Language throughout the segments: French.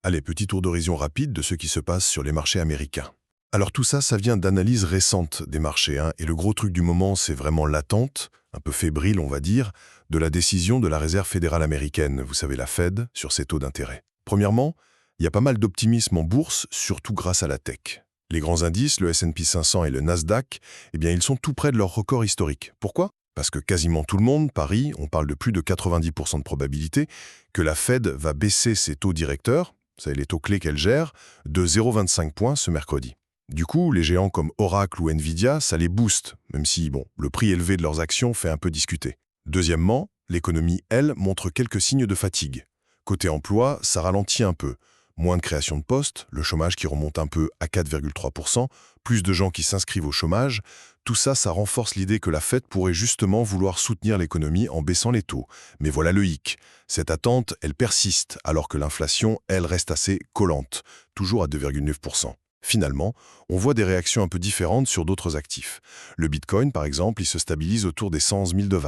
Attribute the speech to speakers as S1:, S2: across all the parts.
S1: Allez, petit tour d'horizon rapide de ce qui se passe sur les marchés américains. Alors tout ça, ça vient d'analyses récentes des marchés, hein, et le gros truc du moment, c'est vraiment l'attente, un peu fébrile on va dire, de la décision de la Réserve fédérale américaine, vous savez la Fed, sur ses taux d'intérêt. Premièrement, il y a pas mal d'optimisme en bourse, surtout grâce à la tech. Les grands indices, le S&P 500 et le Nasdaq, eh bien ils sont tout près de leur record historique. Pourquoi ? Parce que quasiment tout le monde parie, on parle de plus de 90% de probabilité, que la Fed va baisser ses taux directeurs, vous savez les taux clés qu'elle gère, de 0,25 points ce mercredi. Du coup, les géants comme Oracle ou Nvidia, ça les booste, même si, bon, le prix élevé de leurs actions fait un peu discuter. Deuxièmement, l'économie, elle, montre quelques signes de fatigue. Côté emploi, ça ralentit un peu. Moins de création de postes, le chômage qui remonte un peu à 4,3%, plus de gens qui s'inscrivent au chômage, tout ça, ça renforce l'idée que la Fed pourrait justement vouloir soutenir l'économie en baissant les taux. Mais voilà le hic. Cette attente, elle persiste, alors que l'inflation, elle, reste assez collante, toujours à 2,9%. Finalement, on voit des réactions un peu différentes sur d'autres actifs. Le Bitcoin, par exemple, il se stabilise autour des 111 000 $,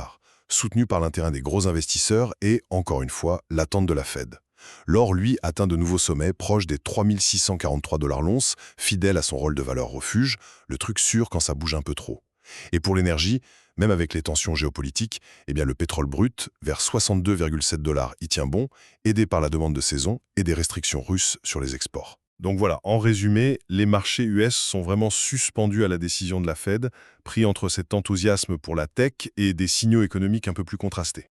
S1: soutenu par l'intérêt des gros investisseurs et, encore une fois, l'attente de la Fed. L'or, lui, atteint de nouveaux sommets proches des 3 643 $ l'once, fidèle à son rôle de valeur refuge, le truc sûr quand ça bouge un peu trop. Et pour l'énergie, même avec les tensions géopolitiques, eh bien le pétrole brut, vers 62,7 $, y tient bon, aidé par la demande de saison et des restrictions russes sur les exports. Donc voilà, en résumé, les marchés US sont vraiment suspendus à la décision de la Fed, pris entre cet enthousiasme pour la tech et des signaux économiques un peu plus contrastés.